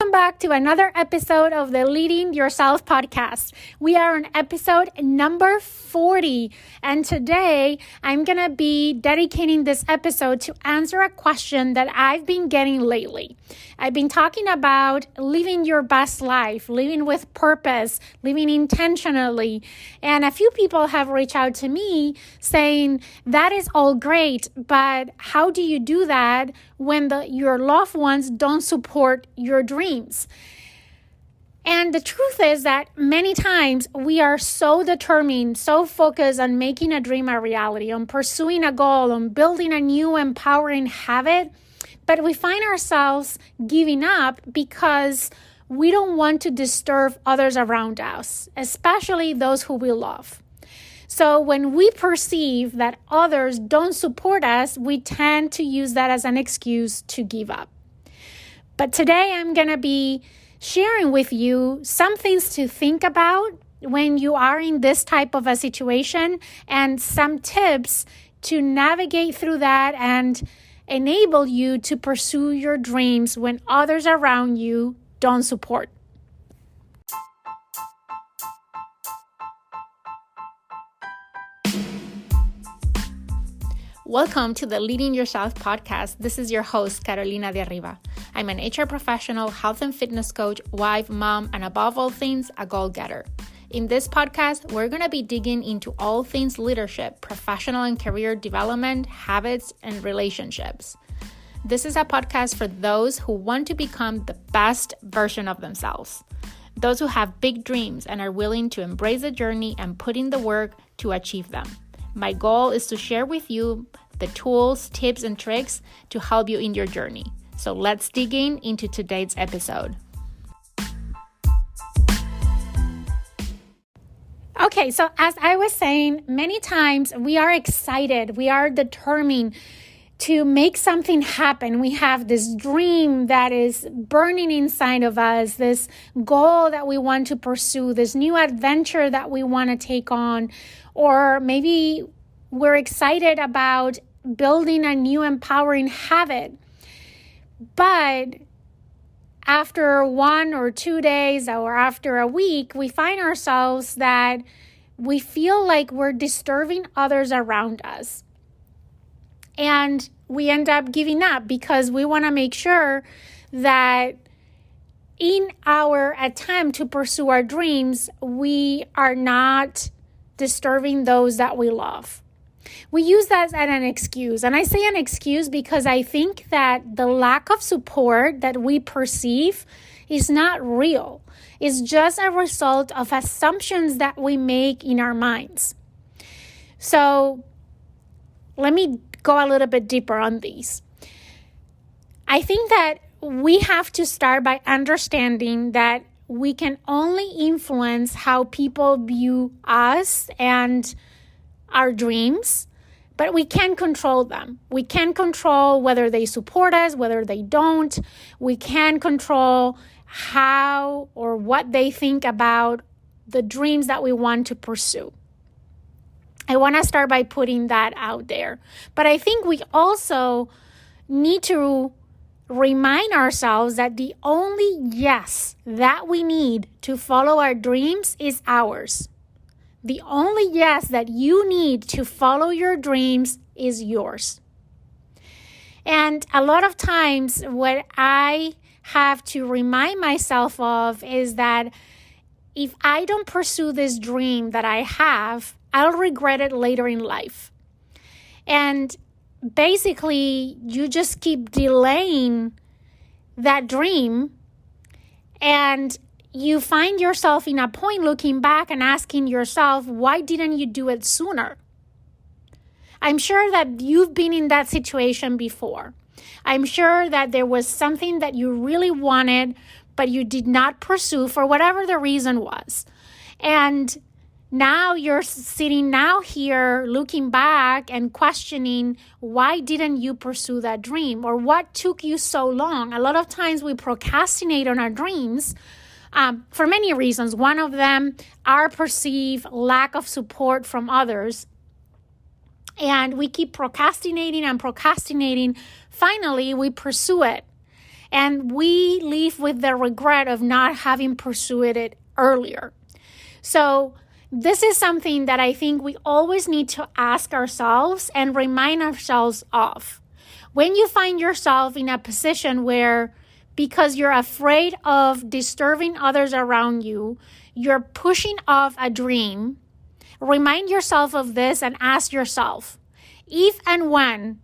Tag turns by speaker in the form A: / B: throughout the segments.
A: Welcome back to another episode of the Leading Yourself podcast. We are on episode number 40, and today I'm going to be dedicating this episode to answer a question that I've been getting lately. I've been talking about living your best life, living with purpose, living intentionally, and a few people have reached out to me saying, that is all great, but how do you do that when your loved ones don't support your dreams? And the truth is that many times we are so determined, so focused on making a dream a reality, on pursuing a goal, on building a new empowering habit, but we find ourselves giving up because we don't want to disturb others around us, especially those who we love. So when we perceive that others don't support us, we tend to use that as an excuse to give up. But today I'm going to be sharing with you some things to think about when you are in this type of a situation and some tips to navigate through that and enable you to pursue your dreams when others around you don't support. Welcome to the Leading Yourself podcast. This is your host, Carolina de Arriba. I'm an HR professional, health and fitness coach, wife, mom, and above all things, a goal-getter. In this podcast, we're going to be digging into all things leadership, professional and career development, habits, and relationships. This is a podcast for those who want to become the best version of themselves. Those who have big dreams and are willing to embrace the journey and put in the work to achieve them. My goal is to share with you the tools, tips, and tricks to help you in your journey. So let's dig into today's episode. Okay, so as I was saying, many times we are excited, we are determined to make something happen. We have this dream that is burning inside of us, this goal that we want to pursue, this new adventure that we want to take on, or maybe we're excited about building a new empowering habit. But after 1 or 2 days or after a week, we find ourselves that we feel like we're disturbing others around us. And we end up giving up because we want to make sure that in our attempt to pursue our dreams, we are not disturbing those that we love. We use that as an excuse. And I say an excuse because I think that the lack of support that we perceive is not real. It's just a result of assumptions that we make in our minds. So let me go a little bit deeper on these. I think that we have to start by understanding that we can only influence how people view us and our dreams, but we can't control them. We can't control whether they support us, whether they don't. We can't control how or what they think about the dreams that we want to pursue. I want to start by putting that out there. But I think we also need to remind ourselves that the only yes that we need to follow our dreams is ours. The only yes that you need to follow your dreams is yours. And a lot of times what I have to remind myself of is that if I don't pursue this dream that I have, I'll regret it later in life. And basically, you just keep delaying that dream, and you find yourself in a point looking back and asking yourself, why didn't you do it sooner? I'm sure that you've been in that situation before. I'm sure that there was something that you really wanted, but you did not pursue for whatever the reason was. And now you're sitting now here looking back and questioning, why didn't you pursue that dream? Or what took you so long? A lot of times we procrastinate on our dreams for many reasons. One of them, our perceived lack of support from others. And we keep procrastinating and procrastinating. Finally, we pursue it. And we live with the regret of not having pursued it earlier. So this is something that I think we always need to ask ourselves and remind ourselves of. When you find yourself in a position where, because you're afraid of disturbing others around you, you're pushing off a dream, remind yourself of this and ask yourself, if and when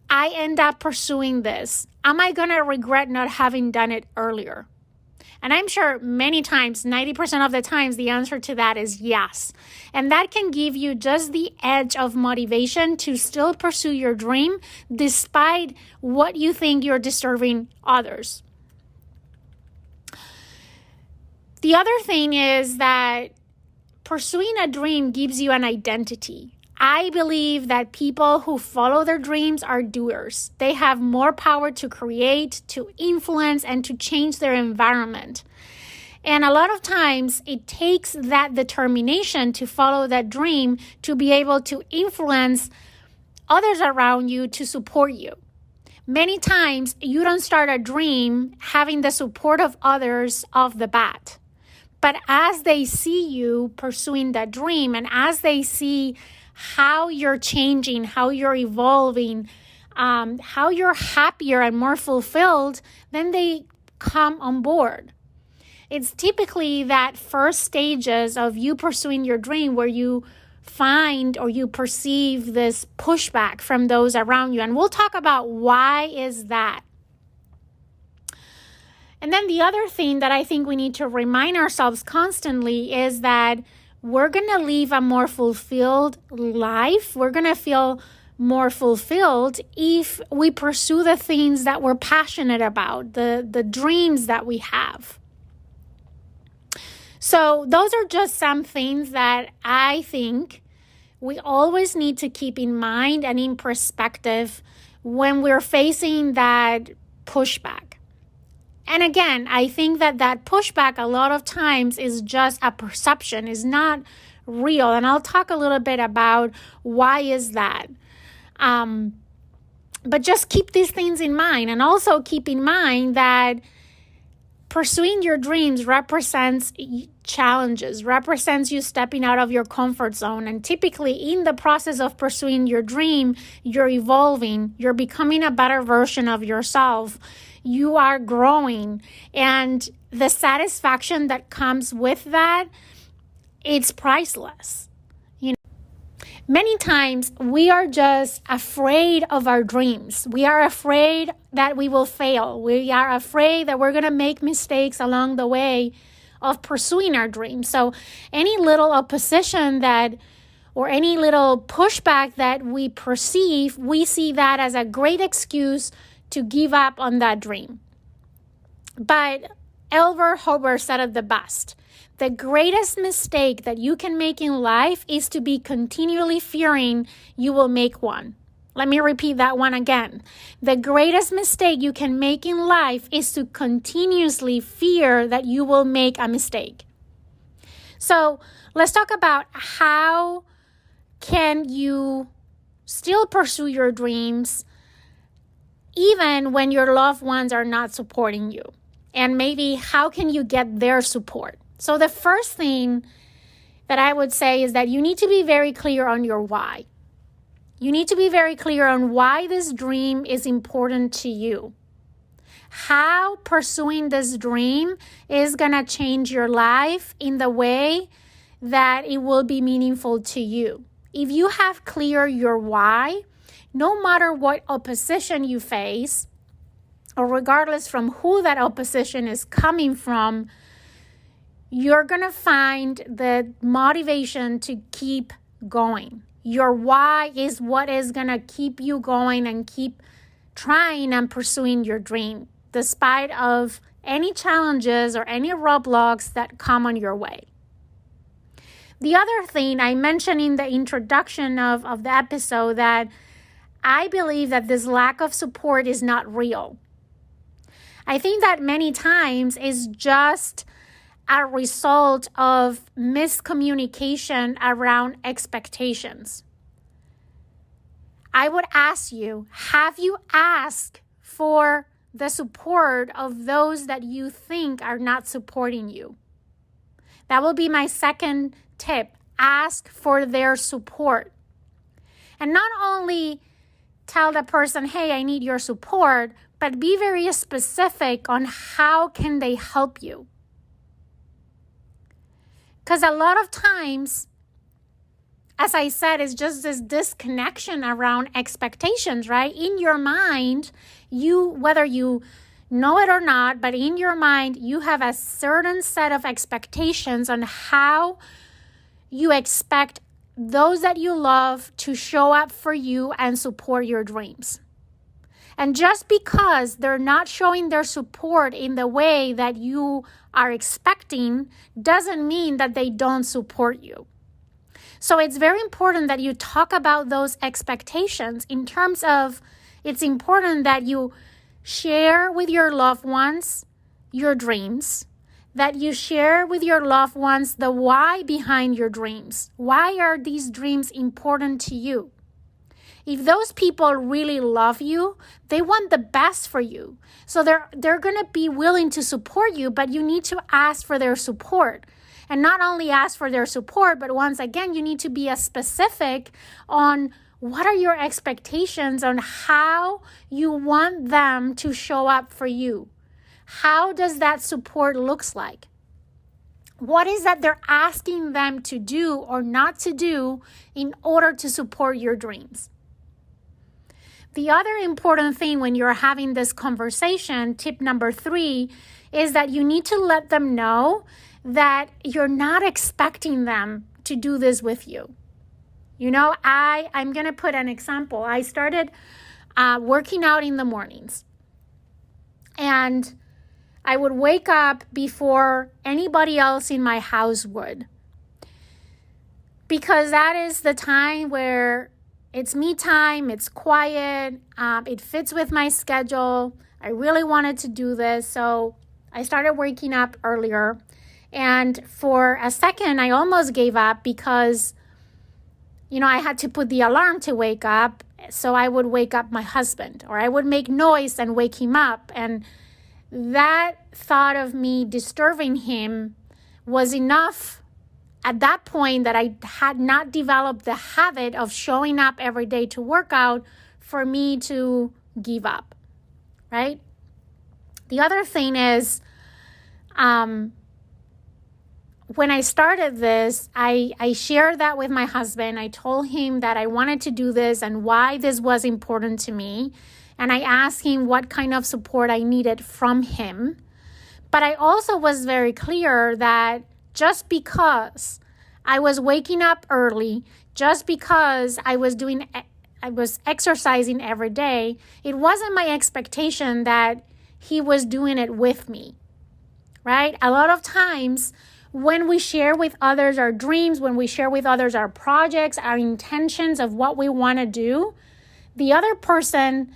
A: I end up pursuing this, am I going to regret not having done it earlier? And I'm sure many times, 90% of the times, the answer to that is yes. And that can give you just the edge of motivation to still pursue your dream despite what you think you're disturbing others. The other thing is that pursuing a dream gives you an identity. I believe that people who follow their dreams are doers. They have more power to create, to influence, and to change their environment. And a lot of times it takes that determination to follow that dream to be able to influence others around you to support you. Many times you don't start a dream having the support of others off the bat. But as they see you pursuing that dream and as they see how you're changing, how you're evolving, how you're happier and more fulfilled, then they come on board. It's typically that first stages of you pursuing your dream where you find or you perceive this pushback from those around you. And we'll talk about why is that. And then the other thing that I think we need to remind ourselves constantly is that we're going to live a more fulfilled life. We're going to feel more fulfilled if we pursue the things that we're passionate about, the dreams that we have. So those are just some things that I think we always need to keep in mind and in perspective when we're facing that pushback. And again, I think that pushback a lot of times is just a perception, is not real. And I'll talk a little bit about why is that. But just keep these things in mind. And also keep in mind that pursuing your dreams represents challenges, represents you stepping out of your comfort zone. And typically in the process of pursuing your dream, you're evolving, you're becoming a better version of yourself. You are growing, and the satisfaction that comes with that, it's priceless. Many times we are just afraid of our dreams. We are afraid that we will fail. We are afraid that we're going to make mistakes along the way of pursuing our dreams. So any little opposition or any little pushback that we perceive, we see that as a great excuse to give up on that dream. But Elver Hubbard said it the best. The greatest mistake that you can make in life is to be continually fearing you will make one. Let me repeat that one again. The greatest mistake you can make in life is to continuously fear that you will make a mistake. So let's talk about how can you still pursue your dreams even when your loved ones are not supporting you? And maybe how can you get their support? So the first thing that I would say is that you need to be very clear on your why. You need to be very clear on why this dream is important to you. How pursuing this dream is going to change your life in the way that it will be meaningful to you. If you have clear your why, no matter what opposition you face, or regardless from who that opposition is coming from, you're going to find the motivation to keep going. Your why is what is going to keep you going and keep trying and pursuing your dream, despite of any challenges or any roadblocks that come on your way. The other thing I mentioned in the introduction of the episode, that I believe that this lack of support is not real. I think that many times is just a result of miscommunication around expectations. I would ask you, have you asked for the support of those that you think are not supporting you. That will be my second tip. Ask for their support. And not only tell the person, hey, I need your support, but be very specific on how can they help you. Because a lot of times, as I said, it's just this disconnection around expectations, right? In your mind, whether you know it or not, but in your mind, you have a certain set of expectations on how you expect those that you love to show up for you and support your dreams. And just because they're not showing their support in the way that you are expecting doesn't mean that they don't support you. So it's very important that you talk about those expectations in terms of it's important that you share with your loved ones your dreams, that you share with your loved ones the why behind your dreams. Why are these dreams important to you? If those people really love you, they want the best for you. So they're going to be willing to support you, but you need to ask for their support. And not only ask for their support, but once again, you need to be as specific on what are your expectations on how you want them to show up for you. How does that support looks like? What is that they're asking them to do or not to do in order to support your dreams? The other important thing when you're having this conversation, tip number 3, is that you need to let them know that you're not expecting them to do this with you. You know, I'm going to put an example. I started working out in the mornings. And I would wake up before anybody else in my house would. Because that is the time where it's me time, it's quiet, it fits with my schedule. I really wanted to do this, so I started waking up earlier. And for a second, I almost gave up because, I had to put the alarm to wake up, so I would wake up my husband, or I would make noise and wake him up. And that thought of me disturbing him was enough at that point that I had not developed the habit of showing up every day to work out for me to give up, right? The other thing is, when I started this, I shared that with my husband. I told him that I wanted to do this and why this was important to me. And I asked him what kind of support I needed from him. But I also was very clear that just because I was waking up early, just because I was exercising every day, it wasn't my expectation that he was doing it with me, right? A lot of times when we share with others our dreams, when we share with others our projects, our intentions of what we want to do, the other person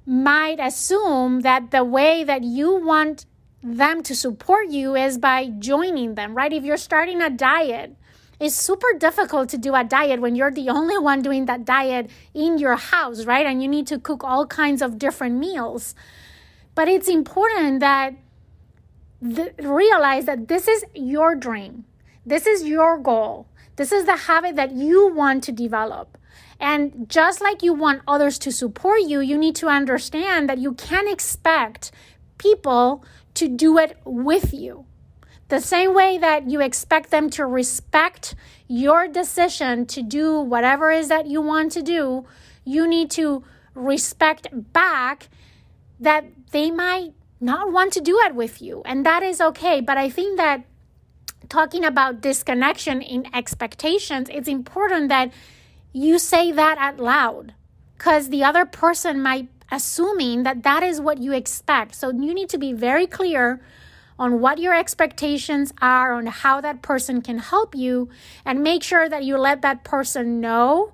A: might assume that the way that you want them to support you is by joining them, right? If you're starting a diet, it's super difficult to do a diet when you're the only one doing that diet in your house, right? And you need to cook all kinds of different meals. But it's important that realize that this is your dream. This is your goal. This is the habit that you want to develop. And just like you want others to support you, you need to understand that you can't expect people to do it with you. The same way that you expect them to respect your decision to do whatever it is that you want to do, you need to respect back that they might not want to do it with you. And that is okay. But I think that talking about disconnection in expectations, it's important that you say that out loud, because the other person might assuming that that is what you expect. So you need to be very clear on what your expectations are, on how that person can help you, and make sure that you let that person know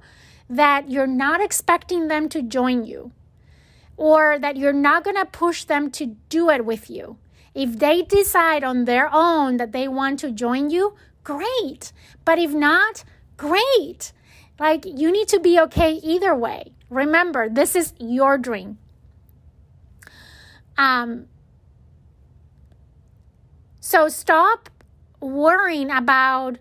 A: that you're not expecting them to join you, or that you're not going to push them to do it with you. If they decide on their own that they want to join you, great. But if not, great. Like, you need to be okay either way. Remember, this is your dream. So stop worrying about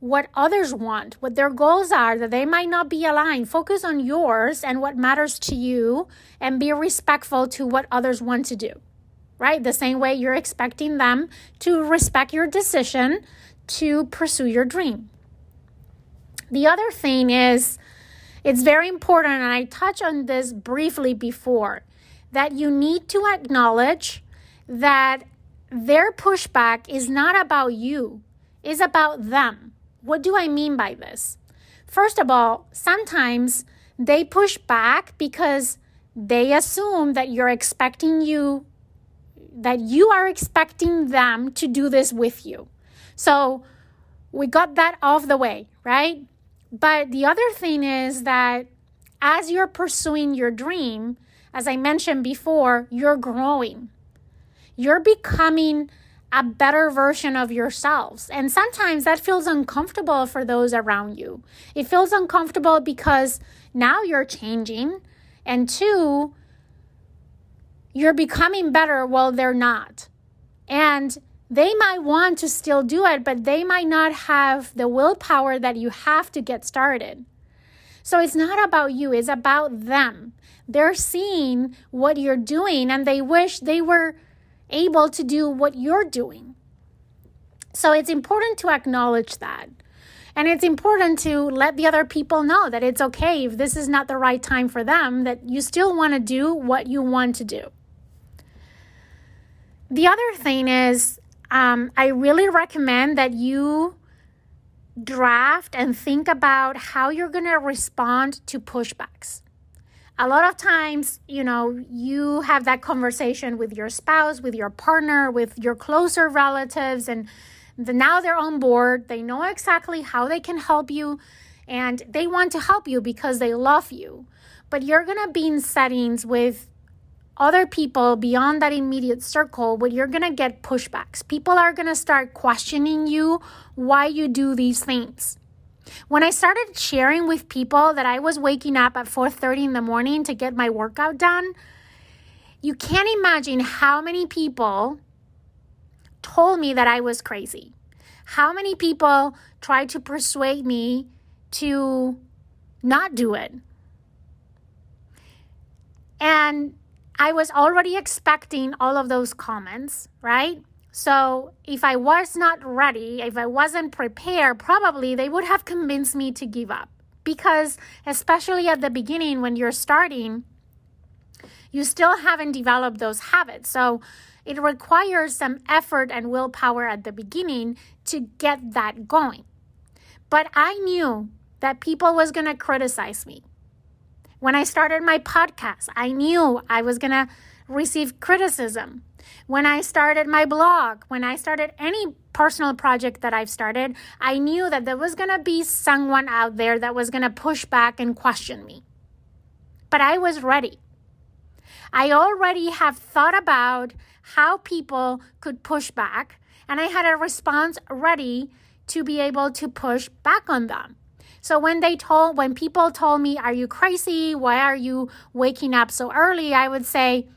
A: what others want, what their goals are, that they might not be aligned. Focus on yours and what matters to you, and be respectful to what others want to do, right? The same way you're expecting them to respect your decision to pursue your dream. The other thing is, it's very important, and I touched on this briefly before, that you need to acknowledge that their pushback is not about you, it's about them. What do I mean by this? First of all, sometimes they push back because they assume that you are expecting them to do this with you. So we got that off the way, right? But the other thing is that as you're pursuing your dream, as I mentioned before, you're growing. You're becoming a better version of yourselves. And sometimes that feels uncomfortable for those around you. It feels uncomfortable because now you're changing. And two, you're becoming better while they're not. And they might want to still do it, but they might not have the willpower that you have to get started. So it's not about you, it's about them. They're seeing what you're doing and they wish they were able to do what you're doing. So it's important to acknowledge that. And it's important to let the other people know that it's okay if this is not the right time for them, that you still want to do what you want to do. The other thing is, I really recommend that you draft and think about how you're going to respond to pushbacks. A lot of times, you have that conversation with your spouse, with your partner, with your closer relatives, and now they're on board. They know exactly how they can help you, and they want to help you because they love you. But you're going to be in settings with other people beyond that immediate circle where you're going to get pushbacks. People are going to start questioning you why you do these things. When I started sharing with people that I was waking up at 4:30 in the morning to get my workout done, you can't imagine how many people told me that I was crazy. How many people tried to persuade me to not do it. And I was already expecting all of those comments, right? So if I was not ready, if I wasn't prepared, probably they would have convinced me to give up. Because especially at the beginning when you're starting, you still haven't developed those habits. So it requires some effort and willpower at the beginning to get that going. But I knew that people was going to criticize me. When I started my podcast, I knew I was going to receive criticism. When I started my blog, when I started any personal project that I've started, I knew that there was going to be someone out there that was going to push back and question me. But I was ready. I already have thought about how people could push back, and I had a response ready to be able to push back on them. So when people told me, "Are you crazy? Why are you waking up so early?" I would say,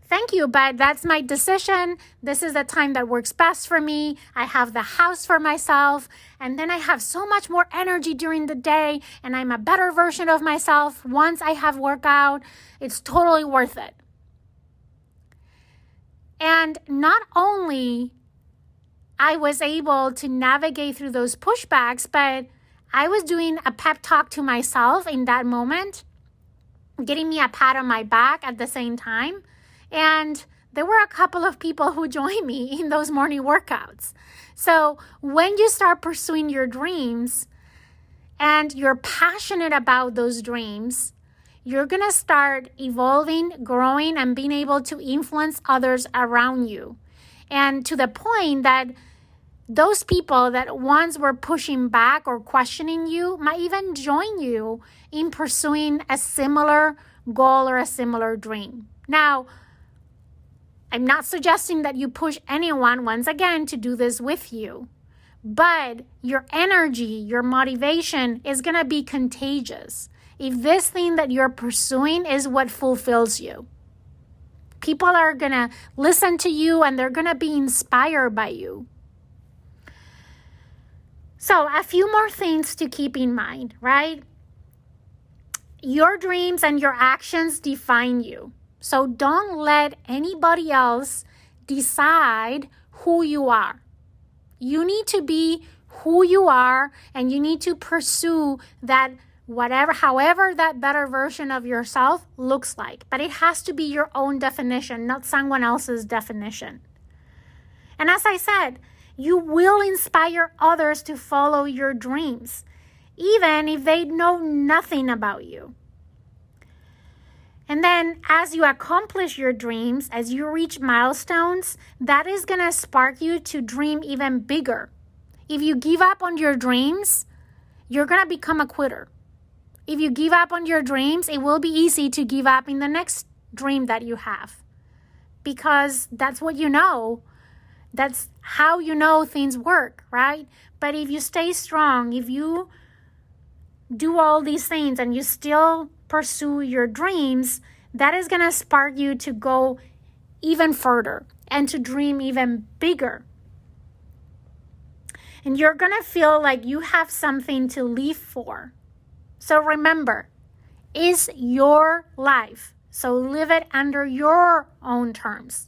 A: "Thank you, but that's my decision. This is the time that works best for me. I have the house for myself, and then I have so much more energy during the day, and I'm a better version of myself once I have workout. It's totally worth it." And not only I was able to navigate through those pushbacks, but I was doing a pep talk to myself in that moment, getting me a pat on my back at the same time. And there were a couple of people who joined me in those morning workouts. So when you start pursuing your dreams and you're passionate about those dreams, you're going to start evolving, growing, and being able to influence others around you. And to the point that those people that once were pushing back or questioning you might even join you in pursuing a similar goal or a similar dream. Now, I'm not suggesting that you push anyone, once again, to do this with you. But your energy, your motivation is going to be contagious if this thing that you're pursuing is what fulfills you. People are going to listen to you and they're going to be inspired by you. So a few more things to keep in mind, right? Your dreams and your actions define you. So don't let anybody else decide who you are. You need to be who you are, and you need to pursue that however that better version of yourself looks like. But it has to be your own definition, not someone else's definition. And as I said, you will inspire others to follow your dreams, even if they know nothing about you. And then as you accomplish your dreams, as you reach milestones, that is going to spark you to dream even bigger. If you give up on your dreams, you're going to become a quitter. If you give up on your dreams, it will be easy to give up in the next dream that you have, because that's what you know. That's how you know things work, right? But if you stay strong, if you do all these things and you still pursue your dreams, that is going to spark you to go even further and to dream even bigger. And you're going to feel like you have something to live for. So remember, it's your life. So live it under your own terms.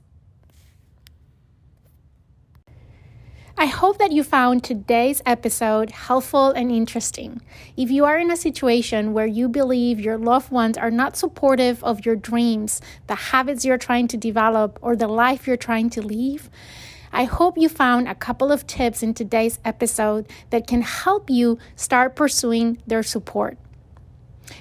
A: I hope that you found today's episode helpful and interesting. If you are in a situation where you believe your loved ones are not supportive of your dreams, the habits you're trying to develop, or the life you're trying to live, I hope you found a couple of tips in today's episode that can help you start pursuing their support.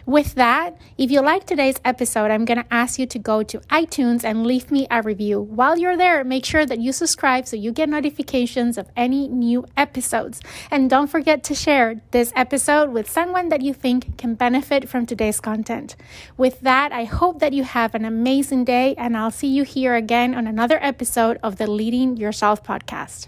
A: With that, if you like today's episode, I'm going to ask you to go to iTunes and leave me a review. While you're there, make sure that you subscribe so you get notifications of any new episodes. And don't forget to share this episode with someone that you think can benefit from today's content. With that, I hope that you have an amazing day, and I'll see you here again on another episode of the Leading Yourself podcast.